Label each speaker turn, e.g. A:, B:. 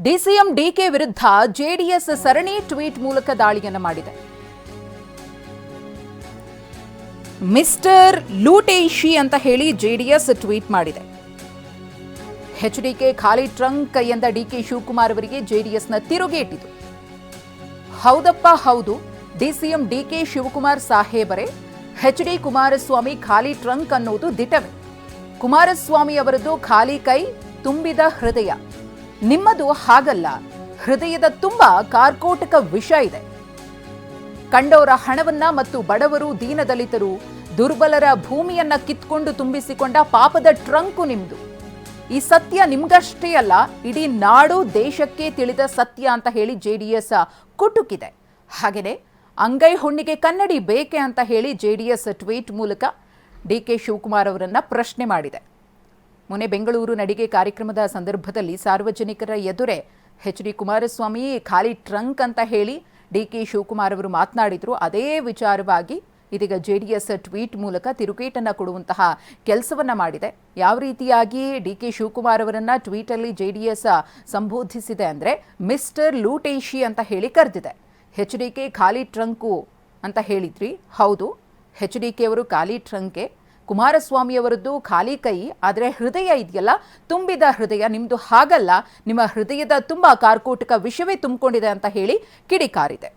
A: DCM DK ವಿರುದ್ಧ JDS ಸರಣಿ tweet ಮೂಲಕ ದಾಳಿಯನ್ನು ಮಾಡಿದೆ. ಮಿಸ್ಟರ್ ಲೂಟೇಶಿ ಅಂತ ಹೇಳಿ ಜೆಡಿಎಸ್ ಟ್ವೀಟ್ ಮಾಡಿದೆ. ಎಚ್ಡಿಕೆ ಖಾಲಿ ಟ್ರಂಕ್ ಎಂದ ಡಿಕೆ ಶಿವಕುಮಾರ್ ಅವರಿಗೆ ಜೆಡಿಎಸ್ನ ತಿರುಗೇಟಿತು. ಹೌದಪ್ಪ ಹೌದು, ಡಿಸಿಎಂ ಡಿಕೆ ಶಿವಕುಮಾರ್ ಸಾಹೇಬರೇ, ಎಚ್ಡಿ ಕುಮಾರಸ್ವಾಮಿ ಖಾಲಿ ಟ್ರಂಕ್ ಅನ್ನೋದು ದಿಟವೇ. ಕುಮಾರಸ್ವಾಮಿ ಅವರದ್ದು ಖಾಲಿ ಕೈ, ತುಂಬಿದ ಹೃದಯ. ನಿಮ್ಮದು ಹಾಗಲ್ಲ. ಹೃದಯದ ತುಂಬ ಕಾರ್ಕೋಟಕ ವಿಷ ಇದೆ. ಕಂಡವರ ಹಣವನ್ನ ಮತ್ತು ಬಡವರು, ದೀನದಲಿತರು, ದುರ್ಬಲರ ಭೂಮಿಯನ್ನ ಕಿತ್ಕೊಂಡು ತುಂಬಿಸಿಕೊಂಡ ಪಾಪದ ಟ್ರಂಕು ನಿಮ್ದು. ಈ ಸತ್ಯ ನಿಮ್ಗಷ್ಟೇ ಅಲ್ಲ, ಇಡೀ ನಾಡು ದೇಶಕ್ಕೆ ತಿಳಿದ ಸತ್ಯ ಅಂತ ಹೇಳಿ ಜೆಡಿಎಸ್ ಕುಟುಕಿದೆ. ಹಾಗೆಯೇ ಅಂಗೈ ಹುಣ್ಣಿಗೆ ಕನ್ನಡಿ ಬೇಕೆ ಅಂತ ಹೇಳಿ ಜೆಡಿಎಸ್ ಟ್ವೀಟ್ ಮೂಲಕ ಡಿಕೆ ಶಿವಕುಮಾರ್ ಅವರನ್ನ ಪ್ರಶ್ನೆ ಮಾಡಿದೆ. ಮೊನ್ನೆ ಬೆಂಗಳೂರು ನಡಿಗೆ ಕಾರ್ಯಕ್ರಮದ ಸಂದರ್ಭದಲ್ಲಿ ಸಾರ್ವಜನಿಕರ ಎದುರೇ ಎಚ್ಡಿ ಕುಮಾರಸ್ವಾಮಿ ಖಾಲಿ ಟ್ರಂಕ್ ಅಂತ ಹೇಳಿ ಡಿಕೆ ಶಿವಕುಮಾರ್ ಅವರು ಮಾತನಾಡಿದ್ರು. ಅದೇ ವಿಚಾರವಾಗಿ ಇದೀಗ ಜೆಡಿಎಸ್ ಟ್ವೀಟ್ ಮೂಲಕ ತಿರುಗೇಟನ್ನು ಕೊಡುವಂತಹ ಕೆಲಸವನ್ನ ಮಾಡಿದೆ. ಯಾವ ರೀತಿಯಾಗಿ ಡಿಕೆ ಶಿವಕುಮಾರ್ ಅವರನ್ನ ಟ್ವೀಟಲ್ಲಿ ಜೆಡಿಎಸ್ ಸಂಬೋಧಿಸಿದೆ ಅಂದರೆ ಮಿಸ್ಟರ್ ಲೂಟೇಶಿ ಅಂತ ಹೇಳಿ ಕರೆದಿದೆ. ಎಚ್ಡಿಕೆ ಖಾಲಿ ಟ್ರಂಕು ಅಂತ ಹೇಳಿದ್ರಿ, ಹೌದು, ಎಚ್ಡಿಕೆ ಅವರು ಖಾಲಿ ಟ್ರಂಕೆ, ಕುಮಾರಸ್ವಾಮಿ ಅವರದ್ದು ಖಾಲಿ ಕೈ, ಆದರೆ ಹೃದಯ ಇದೆಯಲ್ಲ, ತುಂಬಿದ ಹೃದಯ ನಿಮ್ಮದು ಹಾಗಲ್ಲ. ನಿಮ್ಮ ಹೃದಯದ ತುಂಬ ಕಾರ್ಕೋಟಕ ವಿಷವೇ ತುಂಬಿಕೊಂಡಿದೆ ಅಂತ ಹೇಳಿ ಕಿಡಿಕಾರಿದೆ.